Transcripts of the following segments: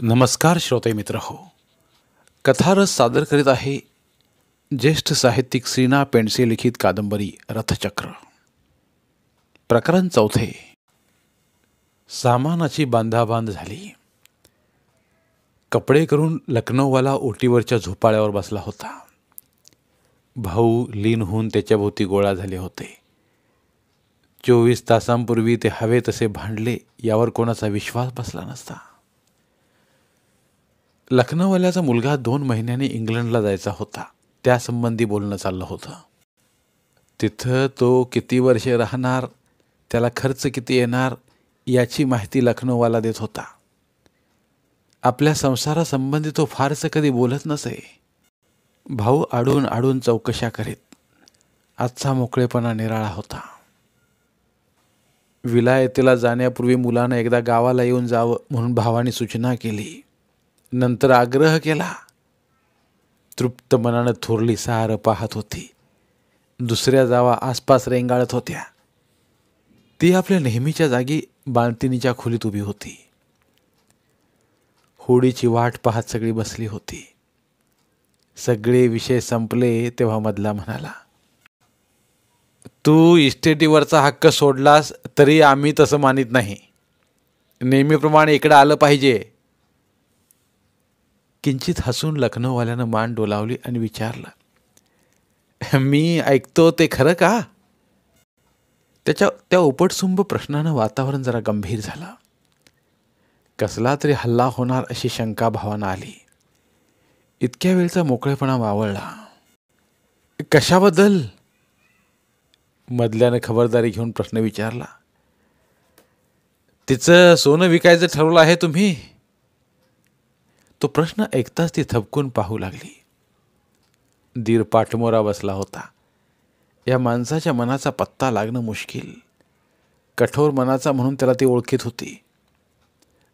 नमस्कार श्रोते मित्र हो. कथारस सादर करीत आहे ज्येष्ठ साहित्यिक श्रीना पेंडसे लिखित कादंबरी रथचक्र. प्रकरण चौथे. सामानाची बांधाबांध झाली. कपडे करून लखनौवाला ओटीवरच्या झोपाळ्यावर बसला होता. भाऊ लीन होऊन त्याच्याभोवती गोळा झाले होते. 24 तासांपूर्वी ते हवे तसे भांडले यावर कोणाचा विश्वास बसला नसता. लखनौवाल्याचा मुलगा 2 महिन्यांनी इंग्लंडला जायचा होता. त्यासंबंधी बोलणं चाललं होतं. तिथं तो किती वर्षे राहणार, त्याला खर्च किती येणार याची माहिती लखनौवाला देत होता. आपल्या संसारासंबंधी तो फारसं कधी बोलत नसे. भाऊ आडून आडून चौकशा करीत. आजचा मोकळेपणा निराळा होता. विलायतेला जाण्यापूर्वी मुलानं एकदा गावाला येऊन जावं म्हणून भावाने सूचना केली. नंतर आग्रह केला. तृप्त मनानं थोरली सारं पाहत होती. दुसऱ्या जावा आसपास रेंगाळत होत्या. ती आपल्या नेहमीच्या जागी बाळंतिणीच्या खोलीत उभी होती. होडीची वाट पाहत सगळी बसली होती. सगळे विषय संपले तेव्हा मधला म्हणाला, तू इस्टेटीवरचा हक्क सोडलास तरी आम्ही तसं मानित नाही. नेहमीप्रमाणे इकडं आलं पाहिजे. किंचित हसून लखनौवाल्यानं मान डोलावली आणि विचारलं, मी ऐकतो ते खरं का? त्या उपटसुंब प्रश्नानं वातावरण जरा गंभीर झालं. कसला तरी हल्ला होणार अशी शंका भावानं आली. इतक्या वेळचा मोकळेपणा मावळला. कशाबद्दल? मधल्यानं खबरदारी घेऊन प्रश्न विचारला. तिचं सोनं विकायचं ठरवलं आहे तुम्ही? तो प्रश्न ऐकताच ती थबकून पाहू लागली. दीर पाठमोरा बसला होता. या माणसाच्या मनाचा पत्ता लागणं मुश्किल. कठोर मनाचा म्हणून त्याला ती ओळखीत होती.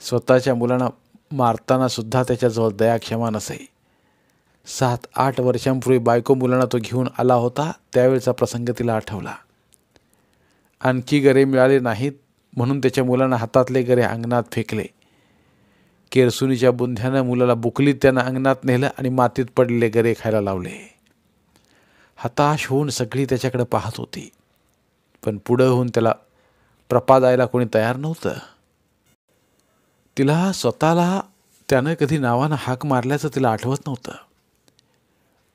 स्वतःच्या मुलांना मारताना सुद्धा त्याच्याजवळ दया क्षमा नसे. 7-8 वर्षांपूर्वी बायको मुलांना तो घेऊन आला होता. त्यावेळचा प्रसंग तिला आठवला. आणखी गरे मिळाले नाहीत म्हणून त्याच्या मुलांना हातातले गरे अंगणात फेकले. केरसुनीच्या बुंध्यानं मुलाला बुकलीत त्यानं अंगणात नेलं आणि मातीत पडलेले गरे खायला लावले. हताश होऊन सगळी त्याच्याकडे पाहत होती. पण पुढं होऊन त्याला प्रपादायला कोणी तयार नव्हतं. तिला स्वतःला त्यानं कधी नावानं हाक मारल्याचं तिला आठवत नव्हतं.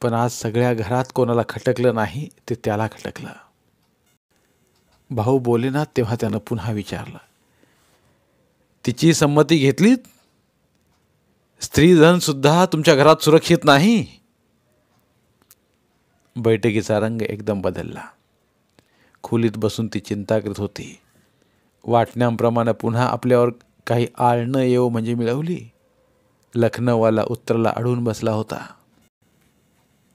पण आज सगळ्या घरात कोणाला खटकलं नाही ते त्याला खटकलं. भाऊ बोलेना तेव्हा त्यानं पुन्हा विचारलं, तिची संमती घेतलीत? स्त्रीधन सुद्धा तुमच्या घरात सुरक्षित नाही? बैठकीचा रंग एकदम बदलला. खोलीत बसून ती चिंता करत होती. वाटण्याप्रमाणे पुन्हा आपल्यावर काही आळ न येऊ म्हणजे मिळवली. लखनौवाला उत्तराला अडून बसला होता.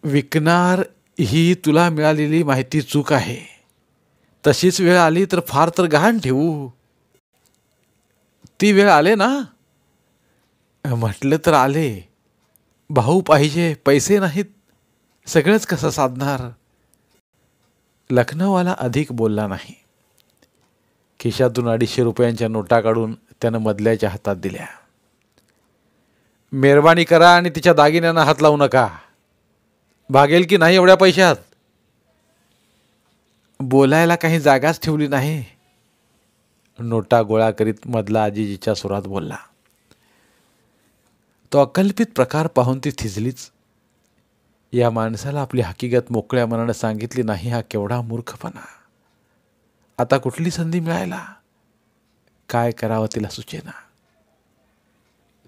विकणार ही तुला मिळालेली माहिती चूक आहे. तशीच वेळ आली तर फार तर गहाण ठेवू. ती वेळ आले ना? म्हटलं तर आले. भाऊ पाहिजे, पैसे नाहीत. सगळंच कसं साधणार? लखनौवाला अधिक बोलला नाही. खिशातून 250 रुपयांच्या नोटा काढून त्यानं मधल्याच्या हातात दिल्या. मेहरबानी करा आणि तिच्या दागिन्यांना हात लावू नका. भागेल की नाही एवढ्या पैशात? बोलायला काही जागाच ठेवली नाही. नोटा गोळा करीत मधला आजीजीच्या सुरात बोलला. तो अकल्पित प्रकार पाहून ती थिजलीच. या माणसाला आपली हकीकत मोकळ्या मनानं सांगितली नाही हा केवढा मूर्खपणा. आता कुठली संधी मिळायला? काय करावं तिला सुचेना.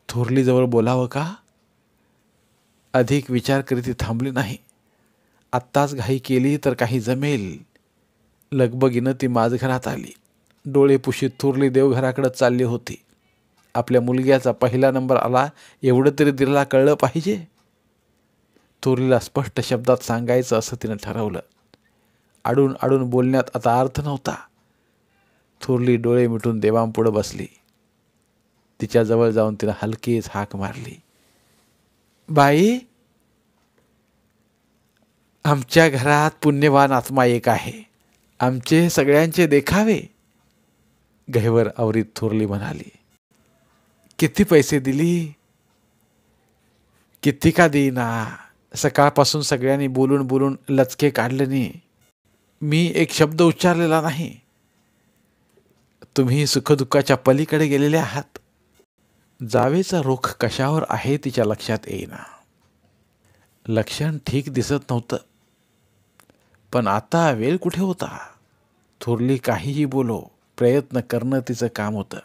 थोरलीजवळ बोलावं का? अधिक विचार करीत ती थांबली नाही. आत्ताच घाई केली तर काही जमेल. लगबगीनं ती माझघरात आली. डोळे पुशीत थोरली देवघराकडे चालली होती. आपल्या मुलग्याचा पहिला नंबर आला एवढं तरी तिला कळलं पाहिजे. थोरलीला स्पष्ट शब्दात सांगायचं असं तिनं ठरवलं. आडून आडून बोलण्यात आता अर्थ नव्हता. थोरली डोळे मिटून देवांपुढं बसली. तिच्याजवळ जाऊन तिनं हलकीच हाक मारली. बाई, आमच्या घरात पुण्यवान आत्मा एक आहे. आमचे सगळ्यांचे देखावे. गहिवर आवरीत थोरली म्हणाली. किती पैसे दिली? किती का देईना, सकाळपासून सगळ्यांनी बोलून बोलून लचके काढले नाही, मी एक शब्द उच्चारलेला नाही. तुम्ही सुखदुःखाच्या पलीकडे गेलेले आहात. जावेचा रोख कशावर आहे तिच्या लक्षात येईना. लक्षण ठीक दिसत नव्हतं, पण आता वेळ कुठे होता. थोरली काहीही बोलो, प्रयत्न करणं तिचं काम होतं.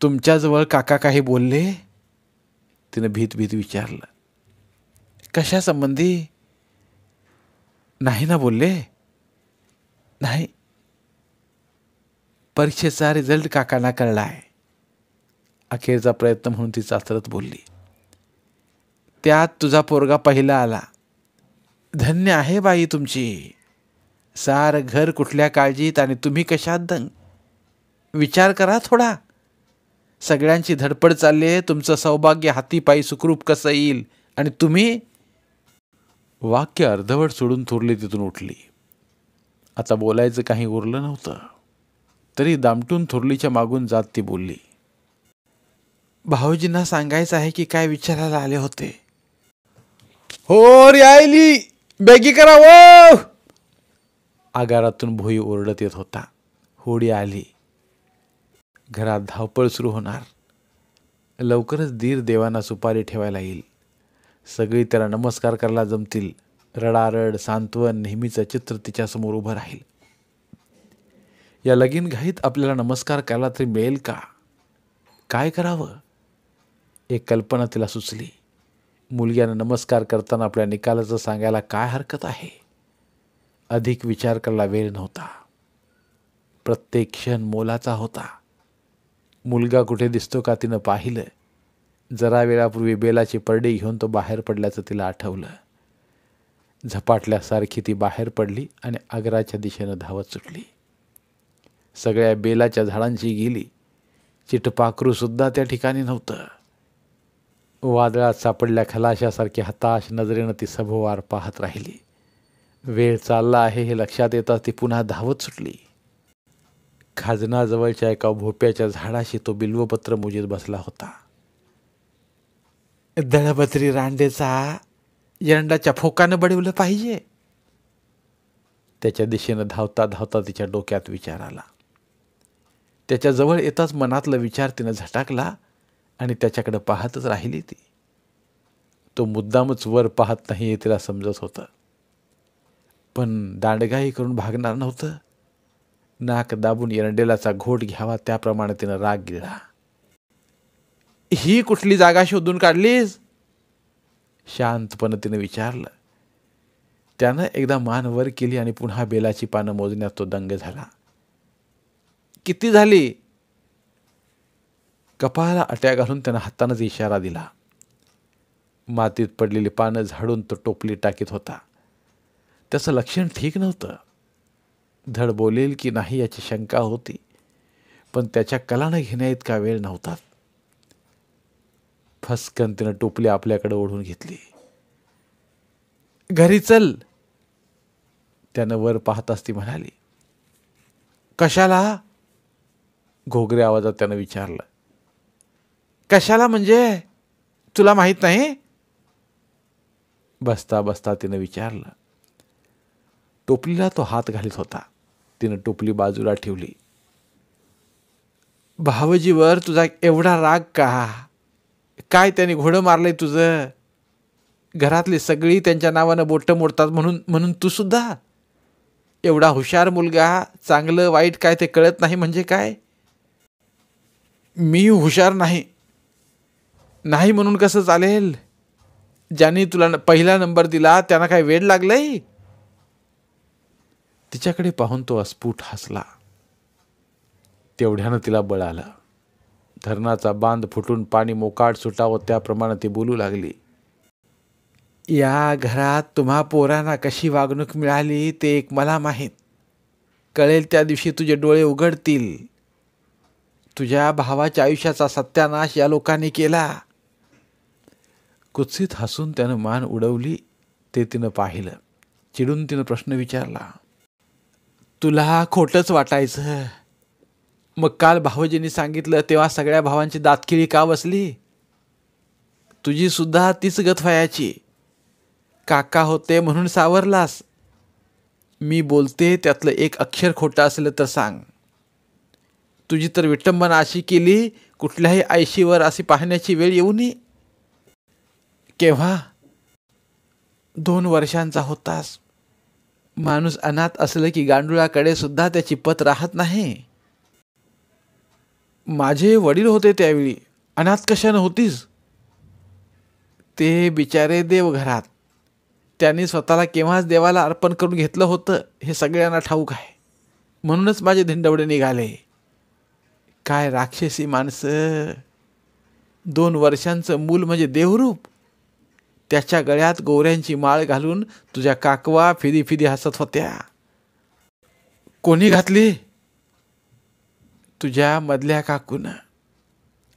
तुमच्याजवळ काका काही बोलले, तिनं भीत भीत विचारलं. कशा संबंधी? नाही ना बोलले? नाही. परीक्षेचा रिझल्ट काकांना कळलाय. अखेरचा प्रयत्न म्हणून ती चाचरत बोलली. त्यात तुझा पोरगा पहिला आला. धन्य आहे बाई तुमची. सार घर कुठल्या काळजीत आणि तुम्ही कशात दंग. विचार करा थोडा. सगळ्यांची धडपड चालली आहे. तुमचं सौभाग्य हातीपायी सुखरूप कसं येईल आणि तुम्ही. वाक्य अर्धवट सोडून थोरली तिथून उठली. आता बोलायचं काही उरलं नव्हतं. तरी दामटून थोरलीच्या मागून जात ती बोलली. भाऊजींना सांगायचं आहे की काय विचारायला आले होते. हो रे आयली, बेगी करा वो. आगारातून भोई ओरडत येत होता. होडी आली. घरात धावपळ सुरू होणार. लवकरच दीर देवांना सुपारी ठेवायला येईल. सगळी त्याला नमस्कार करायला जमतील. रडारड, सांत्वन, नेहमीचं चित्र तिच्यासमोर उभं राहील. या लगीन घाईत आपल्याला नमस्कार करायला तरी मिळेल का? काय करावं? एक कल्पना तिला सुचली. मुलग्यानं नमस्कार करताना आपल्या निकालाचं सांगायला काय हरकत आहे? अधिक विचार करायला वेळ नव्हता. प्रत्येक क्षण मोलाचा होता. मुलगा कुठे दिसतो का तिनं पाहिलं. जरा वेळापूर्वी बेलाची परडी घेऊन तो बाहेर पडल्याचं तिला आठवलं. झपाटल्यासारखी ती बाहेर पडली आणि आग्राच्या दिशेनं धावत सुटली. सगळ्या बेलाच्या झाडांची गेली. चिटपाखरूसुद्धा त्या ठिकाणी नव्हतं. वादळात सापडल्या खलाशासारखी हताश नजरेनं ती सभोवार पाहत राहिली. वेळ चालला आहे हे लक्षात येताच ती पुन्हा धावत सुटली. खाजनाजवळच्या एका भोप्याच्या झाडाशी तो बिल्वपत्र मुजीत बसला होता. दळबत्री रांडेचा एरंडाच्या फोकानं बडवलं पाहिजे. त्याच्या दिशेनं धावता धावता तिच्या डोक्यात विचार आला. त्याच्याजवळ येताच मनातला विचार तिनं झटाकला आणि त्याच्याकडे पाहतच राहिली ती. तो मुद्दामच वर पाहत नाही हे तिला समजत होतं, पण दांडगाई करून भागणार नव्हतं. नाक दाबून एरंडेलाचा घोट घ्यावा त्याप्रमाणे तिनं राग गिळला. ही कुठली जागा शोधून काढलीस? शांतपणे तिनं विचारलं. त्यानं एकदा मान वर केली आणि पुन्हा बेलाची पानं मोजण्यात तो दंग झाला. किती झाली? कपाळाला अट्या घालून त्यानं हातानंच इशारा दिला. मातीत पडलेली पानं झाडून तो टोपली टाकीत होता. त्याचं लक्षण ठीक नव्हतं. धड बोलेल की नाही याची शंका होती, पण त्याच्या कलानं घेण्याइतका वेळ नव्हता. फसकन तिनं टोपली आपल्याकडे ओढून घेतली. घरी चल, त्यानं वर पाहताच ती म्हणाली. कशाला? घोगरे आवाजात त्यानं विचारलं. कशाला म्हणजे तुला माहित नाही? बसता बसता तिनं विचारलं. टोपलीला तो हात घालीत होता. तिनं टोपली बाजूला ठेवली. भावजीवर तुझा एवढा राग का? काय त्याने घोडं मारलंय तुझं? घरातली सगळी त्यांच्या नावानं बोटं मोडतात म्हणून तू सुद्धा? एवढा हुशार मुलगा, चांगलं वाईट काय ते कळत नाही म्हणजे काय? मी हुशार नाही म्हणून कसं चालेल? ज्यांनी तुला पहिला नंबर दिला त्यांना काय वेड लागलंय? तिच्याकडे पाहून तो अस्फुट हसला. तेवढ्यानं तिला बळ आलं. धरणाचा बांध फुटून पाणी मोकाट सुटावं त्याप्रमाणे ती बोलू लागली. या घरात तुम्हा पोरांना कशी वागणूक मिळाली ते एक मला माहीत. कळेल त्या दिवशी तुझे डोळे उघडतील. तुझ्या भावाच्या आयुष्याचा सत्यानाश या लोकांनी केला. कुत्सित हसून त्यानं मान उडवली. ते तिनं पाहिलं. चिडून तिनं प्रश्न विचारला. तुला खोटंच वाटायचं? मग काल भाऊजींनी सांगितलं तेव्हा सगळ्या भावांची दातखिळी का बसली? तुझी सुद्धा तीच गत व्हायची. काका होते म्हणून सावरलास. मी बोलते त्यातलं एक अक्षर खोटं असलं तर सांग. तुझी तर विटंबना अशी केली, कुठल्याही आयशीवर अशी पाहण्याची वेळ येऊ नये. केव्हा? 2 वर्षांचा होतास. माणूस अनाथ असलं की गांडुळाकडे सुद्धा त्याची पत राहत नाही. माझे वडील होते त्यावेळी. अनाथ कशानं होतीस? ते बिचारे देवघरात. त्यांनी स्वतःला केव्हाच देवाला अर्पण करून घेतलं होतं हे सगळ्यांना ठाऊक आहे. म्हणूनच माझे धिंडवडे निघाले. काय राक्षसी माणसं. 2 वर्षांचं मूल म्हणजे देवरूप. त्याच्या गळ्यात गोऱ्यांची माळ घालून तुझ्या काकवा फिदी फिदी हसत होत्या. कोणी घातली? तुझ्या मधल्या काकून.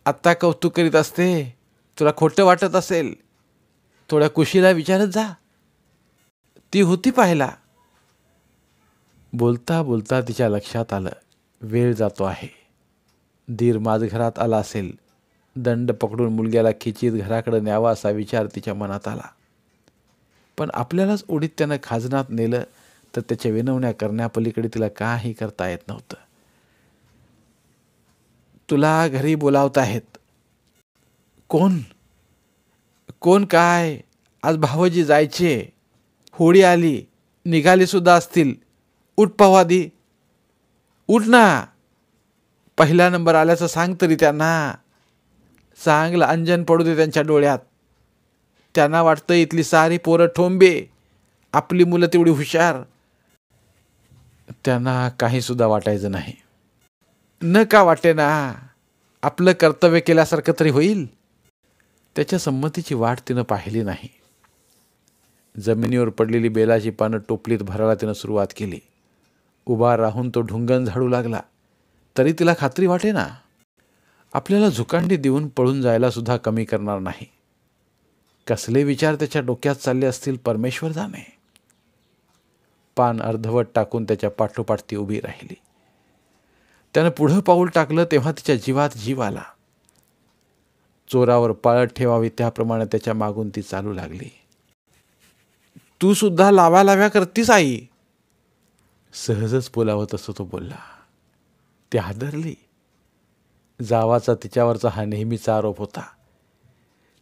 आत्ता कौतुक करीत असते. तुला खोटं वाटत असेल. थोड्या कुशीला विचारत जा. ती होती पाहिला. बोलता बोलता तिच्या लक्षात आलं वेळ जातो आहे. दीर माझघरात आला असेल. दंड पकडून मुलग्याला खिचीत घराकडे न्यावा असा विचार तिच्या मनात आला. पण आपल्यालाच ओढीत त्यानं खाजनात नेलं तर त्याच्या विनवण्या करण्यापलीकडे तिला काही करता येत नव्हतं. तुला घरी बोलावत आहेत. कोण? कोण काय? आज भावजी जायचे. होळी आली. निघाली सुद्धा असतील. उठ पाहू आधी. उठ ना. पहिला नंबर आल्याचं सांग तरी त्यांना. चांगलं अंजन पडू दे त्यांच्या डोळ्यात. त्यांना वाटतं इथली सारी पोरं ठोंबे. आपली मुलं तेवढी हुशार. त्यांना काही सुद्धा वाटायचं नाही. न का वाटे ना. आपलं कर्तव्य केल्यासारखं तरी होईल. त्याच्या संमतीची वाट तिनं पाहिली नाही. जमिनीवर पडलेली बेलाची पानं टोपलीत भरायला तिनं सुरुवात केली. उभा राहून तो ढुंगण झाडू लागला. तरी तिला खात्री वाटे ना. आपल्याला झुकांडी देऊन पळून जायला सुद्धा कमी करणार नाही. कसले विचार त्याच्या डोक्यात चालले असतील परमेश्वर जाणे. पान अर्धवट टाकून त्याच्या पाठोपाठ ती उभी राहिली. त्यानं पुढं पाऊल टाकलं तेव्हा तिच्या जीवात जीव आला. चोरावर पाळत ठेवावी त्याप्रमाणे त्याच्या मागून ती चालू लागली. तू सुद्धा लाव्या लाव्या करतीस आई. सहजच बोलावं तसं तो बोलला. ती हादरली. जावाचा तिच्यावरचा हा नेहमीचा आरोप होता.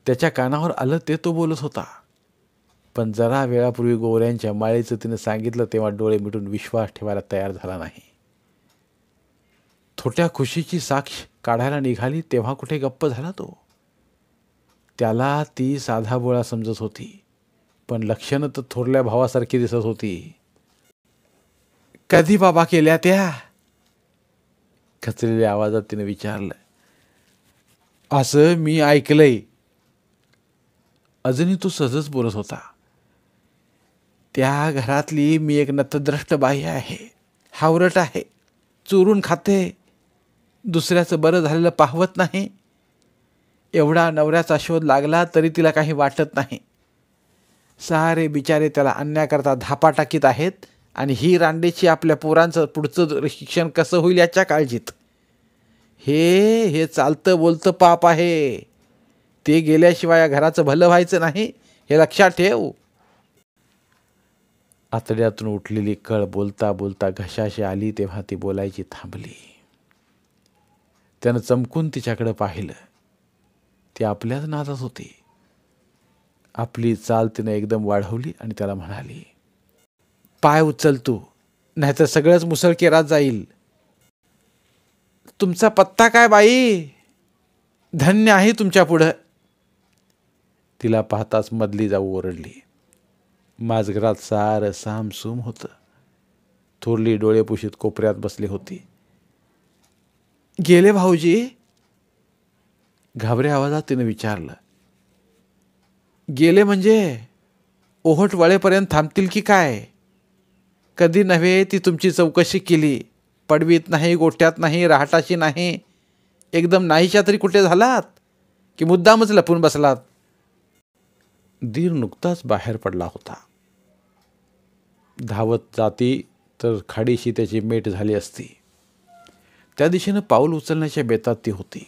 त्याच्या कानावर आलं ते तो बोलत होता. पण जरा वेळापूर्वी गोऱ्यांच्या माळेचं तिनं सांगितलं तेव्हा डोळे मिटून विश्वास ठेवायला तयार झाला नाही. छोट्या खुशीची साक्ष काढायला निघाली तेव्हा कुठे गप्प झाला तो. त्याला ती साधा बोळा समजत होती. पण लक्षणं तर थोरल्या भावासारखी दिसत होती. कधी बाबा केल्या त्या? खचलेल्या आवाजात तिने विचारलं. असं मी ऐकलंय. अजूनही तो सहजच बोलत होता. त्या घरातली मी एक नतद्रष्ट बाई आहे. हावरट आहे. चोरून खाते. दुसऱ्याचं बरं झालेलं पाहवत नाही. एवढा नवऱ्याचा शोध लागला तरी तिला काही वाटत नाही. सारे बिचारे त्याला आणण्याकरता धापा टाकीत आहेत आणि ही रांडेची आपल्या पोरांचं पुढचं शिक्षण कसं होईल याच्या काळजीत. हे चालतं बोलतं पाप आहे. ते गेल्याशिवाय या घराचं भलं व्हायचं नाही हे लक्षात ठेव. आतड्यातून उठलेली कळ बोलता बोलता घशाशी आली तेव्हा ती बोलायची थांबली. त्यानं चमकून तिच्याकडे पाहिलं. ती आपल्याच नादात होती. आपली चाल तिनं एकदम वाढवली आणि त्याला म्हणाली, पाय उचल तू, नाहीतर सगळंच मुसळकेरात जाईल. तुमचा पत्ता काय बाई? धन्य आहे तुमच्या पुढं. तिला पाहताच मधली जाऊ ओरडली. माझघरात सारं सामसूम होतं. थोरली डोळे पुशीत कोपऱ्यात बसली होती. गेले भाऊजी? घाबऱ्या आवाजात तिने विचारलं. गेले म्हणजे ओहोट वळेपर्यंत थांबतील की काय? कधी नव्हे ती तुमची चौकशी केली. पडवीत नाही, गोठ्यात नाही, रहाटाशी नाही. एकदम नाहीच्या तरी कुठे झालात की मुद्दामच लपून बसलात? दीर नुकताच बाहेर पडला होता. धावत जाती तर खाडीशी त्याची मेट झाली असती. त्या दिशेनं पाऊल उचलण्याच्या बेतात ती होती.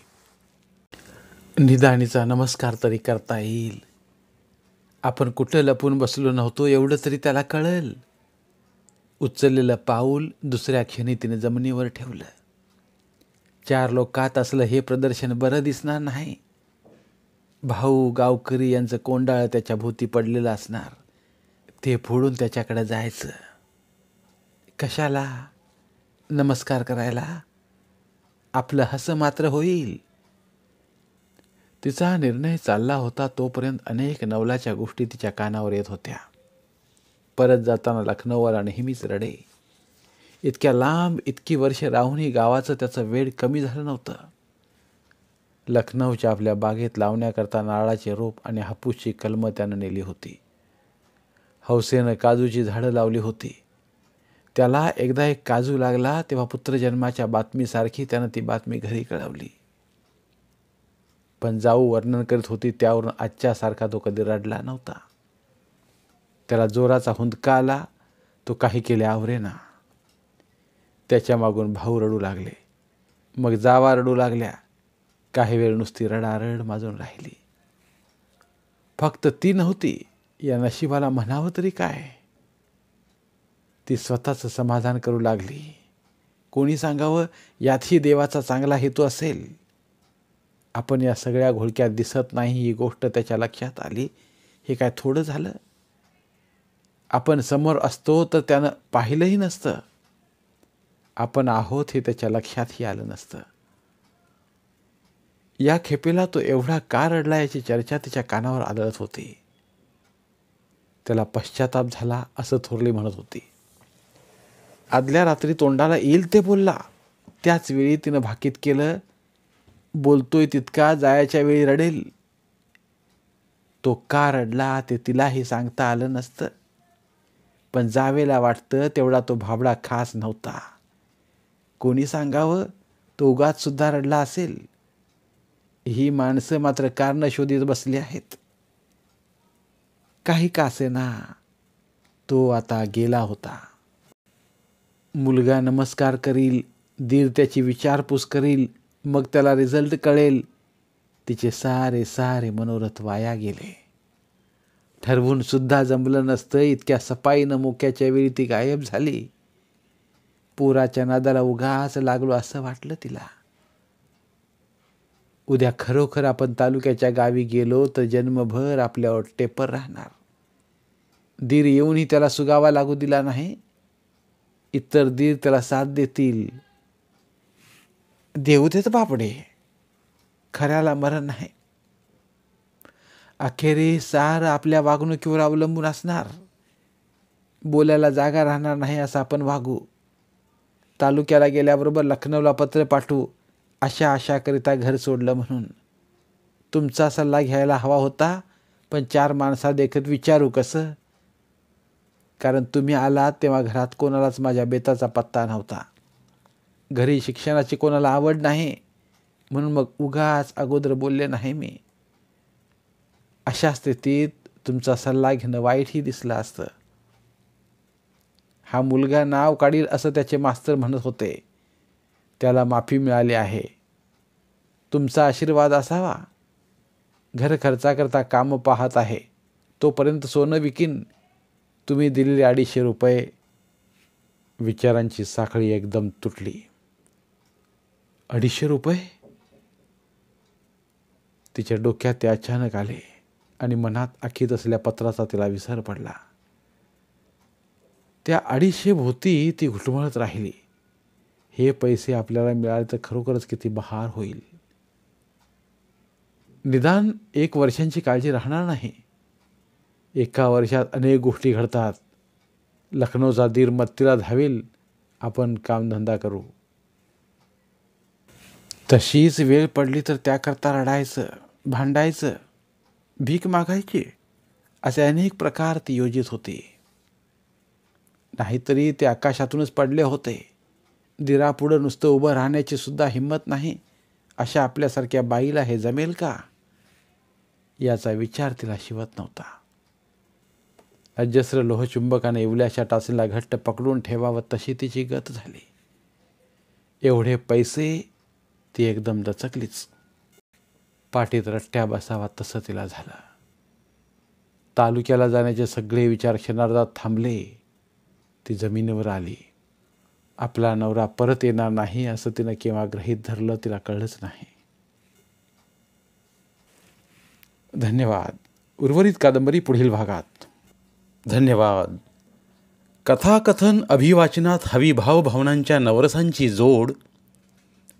निदानीचा नमस्कार तरी करता येईल. आपण कुठं लपून बसलो नव्हतो एवढं तरी त्याला कळेल. उचललेलं पाऊल दुसऱ्या क्षणी तिने जमिनीवर ठेवलं. 4 लोकात असलं हे प्रदर्शन बरं दिसणार नाही. भाऊ गावकरी यांचं कोंडाळ त्याच्या भोवती पडलेलं असणार. ते फोडून त्याच्याकडे जायचं. कशाला? नमस्कार करायला. आपलं हसं मात्र होईल. तिचा निर्णय चालला होता तोपर्यंत अनेक नवलाच्या गोष्टी तिच्या कानावर येत होत्या. परत जाताना लखनौला नेहमीच रडे. इतक्या लांब इतकी वर्षे राहूनही गावाचं त्याचं वेड कमी झालं नव्हतं. लखनौच्या आपल्या बागेत लावण्याकरता नारळाचे रोप आणि हापूसची कलमं त्यानं नेली होती. हौसेनं काजूची झाडं लावली होती. त्याला एकदा एक काजू लागला तेव्हा पुत्रजन्माच्या बातमीसारखी त्यानं ती बातमी घरी कळवली. पण जाऊ वर्णन करीत होती त्यावरून आजच्यासारखा तो कधी रडला नव्हता. त्याला जोराचा हुंदका आला. तो काही केले आवरेना. त्याच्या मागून भाऊ रडू लागले. मग जावा रडू लागल्या. काही वेळ नुसती रडारड माजून राहिली. फक्त ती नव्हती. या नशिबाला म्हणावं तरी काय? ती स्वतःचं समाधान करू लागली. कोणी सांगावं यातही देवाचा चांगला हेतू असेल. आपण या सगळ्या घोळक्यात दिसत नाही ही गोष्ट त्याच्या लक्षात आली. हे काय थोडं झालं? आपण समोर असतो तर त्यानं पाहिलंही नसतं. आपण आहोत हे त्याच्या लक्षातही आलं नसतं. या खेपेला तो एवढा का रडला याची चर्चा तिच्या कानावर आदळत होती. त्याला पश्चाताप झाला असं थोरली म्हणत होती. आदल्या रात्री तोंडाला येईल ते बोलला. त्याच वेळी तिनं भाकीत केलं, बोलतोय तितका जायच्या वेळी रडेल. तो का रडला ते तिलाही सांगता आलं नसतं. पण जावेला वाटतं तेवढा तो भाबडा खास नव्हता. कोणी सांगावं तो उगाच सुद्धा रडला असेल. ही माणसं मात्र कारणं शोधित बसली आहेत. काही का असेना तो आता गेला होता. मुलगा नमस्कार करील, दीर त्याची विचारपूस करील, मग त्याला रिझल्ट कळेल. तिचे सारे सारे मनोरथ वाया गेले. ठरवून सुद्धा जमलं नसतं इतक्या सपाईनं मोक्याच्या वेळी ती गायब झाली. पोराच्या नादाला उगाच लागलो असं वाटलं तिला. उद्या खरोखर आपण तालुक्याच्या गावी गेलो तर जन्मभर आपल्यावर टेपर राहणार. दीर येऊनही त्याला सुगावा लागू दिला नाही. इतर दीर त्याला साथ देतील. देऊ देत बापडे, खऱ्याला मरण नाही. अखेरीस सार आपल्या वागणुकीवर अवलंबून असणार. बोलायला जागा राहणार नाही असं आपण वागू. तालुक्याला गेल्याबरोबर लखनौला पत्र पाठवू अशा आशाकरिता घर सोडलं म्हणून. तुमचा सल्ला घ्यायला हवा होता, पण 4 माणसा देखत विचारू कसं? कारण तुम्ही आलात तेव्हा घरात कोणालाच माझ्या बेताचा पत्ता नव्हता. घरी शिक्षणाची कोणाला आवड नाही म्हणून मग उगाच अगोदर बोलले नाही मी. अशा स्थितीत तुमचा सल्ला घेणं वाईटही दिसलं असतं. हा मुलगा नाव काढील असं त्याचे मास्तर म्हणत होते. त्याला माफी मिळाली आहे. तुमचा आशीर्वाद असावा. घर खर्चाकरता कामं पाहत आहे. तोपर्यंत सोनं विकीन. तुम्ही दिलेले 250 रुपये. विचारांची साखळी एकदम तुटली. 250 रुपये? तिच्या डोक्यात ते अचानक आले आणि मनात आखीत असलेल्या पत्राचा तिला विसर पडला. त्या 250 भोवती ती घुटमळत राहिली. हे पैसे आपल्याला मिळाले तर खरोखरच किती बहार होईल. निदान 1 वर्षांची काळजी राहणार नाही. 1 वर्षात अनेक गोष्टी घडतात. लखनौचा दीर मत्तीला धावेल. आपण कामधंदा करू. तशीच वेळ पडली तर त्याकरता रडायचं, भांडायचं, भीक मागायची असे अनेक प्रकार ती योजित होती. नाहीतरी ते आकाशातूनच पडले होते. दिरापुढं नुसतं उभं राहण्याची सुद्धा हिंमत नाही. अशा आपल्यासारख्या बाईला हे जमेल का? याचा विचार तिला शिवत नव्हता. अजस्र लोहचुंबकाने इवल्याच्या टाचणीला घट्ट पकडून ठेवावं तशी तिची गत झाली. एवढे पैसे ती एकदम दचकलीच. पाठीत रट्ट्या बसावा तसं तिला झालं. तालुक्याला जाण्याचे सगळे विचार क्षणार्धात थांबले. ती जमिनीवर आली. आपला नवरा परत येणार नाही असं तिनं केव्हा गृहीत धरलं तिला कळलंच नाही. धन्यवाद. उर्वरित कादंबरी पुढील भागात. धन्यवाद. कथाकथन अभिवाचनात हवी भावभावनांच्या नवरसांची जोड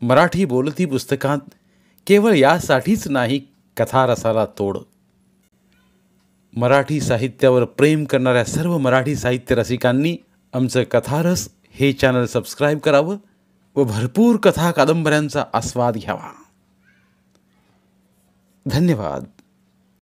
मराठी बोलती पुस्तकात केवळ यासाठीच नाही कथारसाला तोड. मराठी साहित्यावर प्रेम करणाऱ्या सर्व मराठी साहित्य रसिकांनी आमचं कथारस हे चॅनल सबस्क्राईब करावं व भरपूर कथा कादंबऱ्यांचा आस्वाद घ्यावा. धन्यवाद.